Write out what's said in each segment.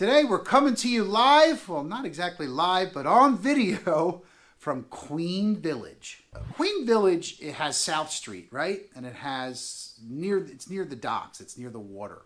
Today we're coming to you live, well, not exactly live, but on video from Queen Village. Queen Village, it has South Street, right? And it's near the docks, it's near the water.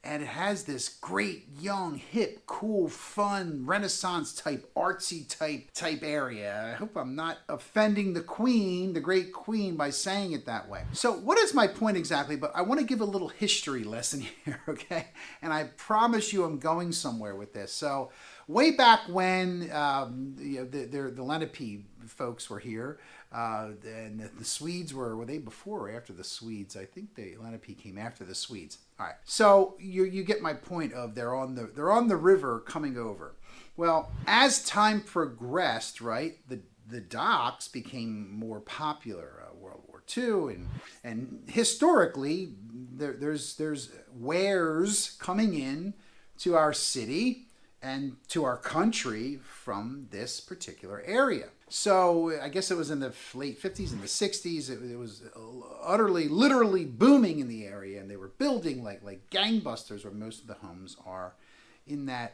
And it has this great, young, hip, cool, fun, Renaissance type, artsy type area. I hope I'm not offending the Queen, the great Queen, by saying it that way. So what is my point exactly? But I want to give a little history lesson here, okay? And I promise you I'm going somewhere with this. So way back when the Lenape folks were here, and the Swedes were they before or after the Swedes? I think the Lenape came after the Swedes. All right, so you get my point of they're on the river coming over. Well, as time progressed, right, the docks became more popular. World War II and historically there's wares coming in to our city and to our country from this particular area. So I guess it was in the late 50s and the 60s. It was utterly, literally booming in the area, and they were building like gangbusters, where most of the homes are in that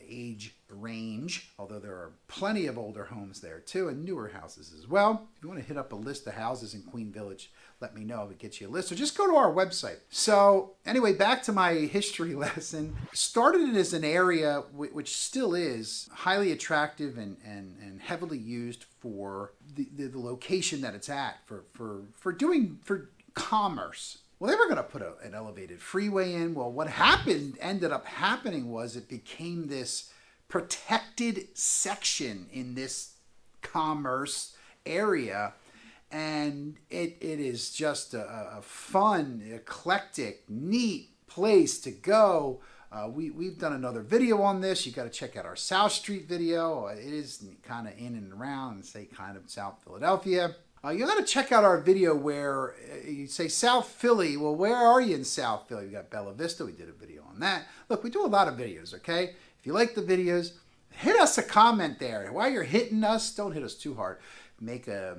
age range. Although there are plenty of older homes there too, and newer houses as well. If you want to hit up a list of houses in Queen Village, let me know if it gets you a list, or just go to our website. So anyway, back to my history lesson. Started it as an area which still is highly attractive and heavily used for the location that it's at for commerce. Well, they were going to put an elevated freeway in. Well, what ended up happening was it became this protected section in this commerce area. And it is just a fun, eclectic, neat place to go. We've done another video on this. You got to check out our South Street video. It is kind of in and around, say, kind of South Philadelphia. You got to check out our video where you say South Philly. Well, where are you in South Philly? We got Bella Vista. We did a video on that. Look, we do a lot of videos, okay? If you like the videos, hit us a comment there. While you're hitting us, don't hit us too hard. Make a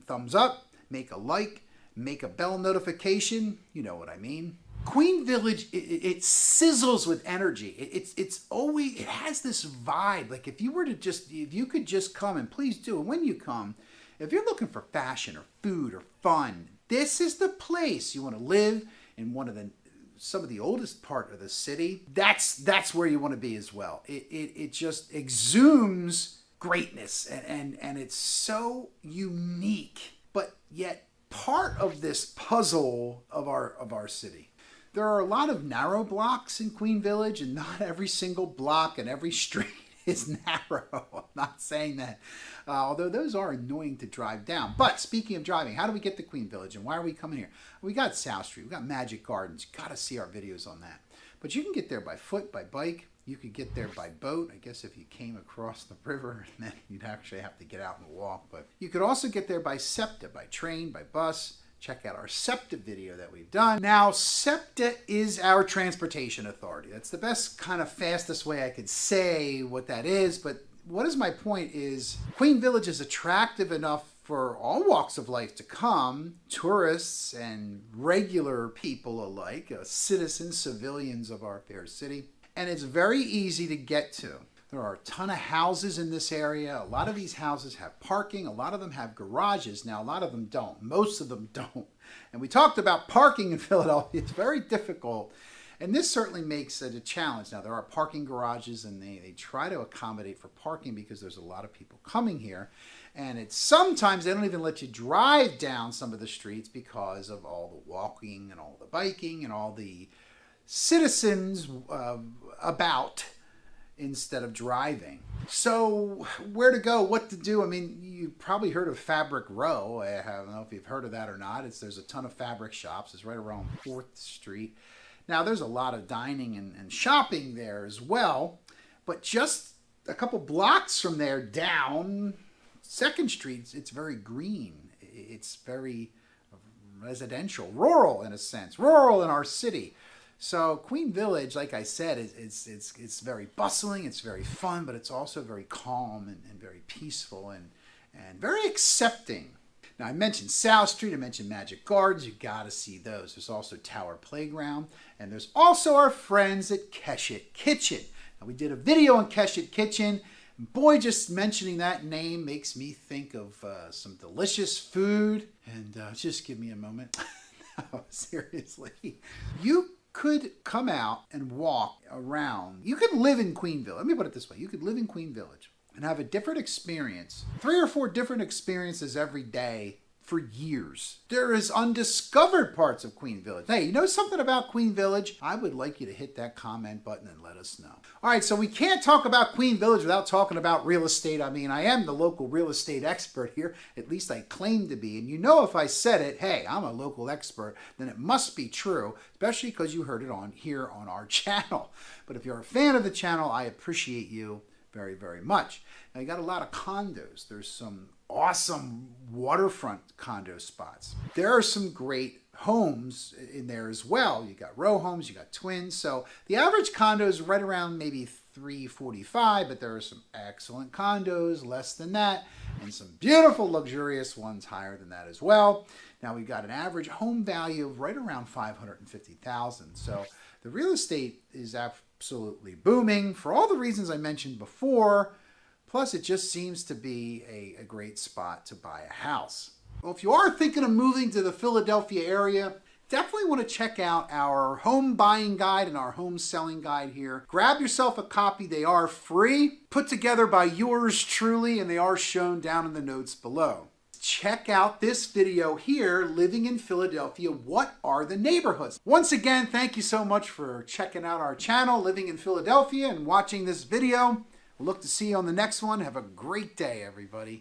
thumbs up, make a like, make a bell notification. You know what I mean. Queen Village, it sizzles with energy. It has this vibe. Like if you could just come, and please do. And when you come, if you're looking for fashion or food or fun, this is the place you want to live in. Some of the oldest part of the city. That's where you want to be as well. It just exudes greatness, and it's so unique, but yet part of this puzzle of our city. There are a lot of narrow blocks in Queen Village, and not every single block and every street is narrow. I'm not saying that, although those are annoying to drive down. But speaking of driving, how do we get to Queen Village, and why are we coming here? We got South Street, we got Magic Gardens. You got to see our videos on that. But you can get there by foot, by bike. You could get there by boat. I guess if you came across the river, then you'd actually have to get out and walk. But you could also get there by SEPTA, by train, by bus. Check out our SEPTA video that we've done. Now, SEPTA is our transportation authority. That's the best kind of fastest way I could say what that is. But what is my point is Queen Village is attractive enough for all walks of life to come, tourists and regular people alike, citizens, civilians of our fair city. And it's very easy to get to. There are a ton of houses in this area. A lot of these houses have parking. A lot of them have garages. Now, a lot of them don't. Most of them don't. And we talked about parking in Philadelphia. It's very difficult. And this certainly makes it a challenge. Now, there are parking garages, and they try to accommodate for parking because there's a lot of people coming here. And sometimes they don't even let you drive down some of the streets because of all the walking and all the biking and all the citizens about instead of driving. So where to go, what to do? I mean, you probably heard of Fabric Row. I don't know if you've heard of that or not. There's a ton of fabric shops. It's right around 4th Street. Now, there's a lot of dining and shopping there as well, but just a couple blocks from there down 2nd Street, it's very green. It's very residential, rural in a sense, rural in our city. So Queen Village, like I said, it's very bustling, it's very fun, but it's also very calm and very peaceful and very accepting. Now, I mentioned South Street, I mentioned Magic Gardens. You got to see those. There's also Tower Playground, and there's also our friends at Keshet Kitchen. Now, we did a video on Keshet Kitchen. Boy, just mentioning that name makes me think of some delicious food. And just give me a moment. No, seriously. You could come out and walk around. You could live in Queen Village. Let me put it this way. You could live in Queen Village and have a different experience, 3 or 4 different experiences every day for years. There is undiscovered parts of Queen Village. Hey, you know something about Queen Village? I would like you to hit that comment button and let us know. All right, so we can't talk about Queen Village without talking about real estate. I mean, I am the local real estate expert here. At least I claim to be. And you know, if I said it, hey, I'm a local expert, then it must be true, especially because you heard it on here on our channel. But if you're a fan of the channel, I appreciate you very, very much. Now, you got a lot of condos. There's some awesome waterfront condo spots. There are some great homes in there as well. You got row homes, you got twins. So the average condo is right around maybe $345, but there are some excellent condos less than that, and some beautiful luxurious ones higher than that as well. Now we've got an average home value of right around $550,000. So the real estate is absolutely booming for all the reasons I mentioned before. Plus, it just seems to be a great spot to buy a house. Well, if you are thinking of moving to the Philadelphia area, definitely want to check out our home buying guide and our home selling guide here. Grab yourself a copy. They are free, put together by yours truly, and they are shown down in the notes below. Check out this video here, Living in Philadelphia, What Are the Neighborhoods? Once again, thank you so much for checking out our channel, Living in Philadelphia, and watching this video. We'll look to see you on the next one. Have a great day, everybody.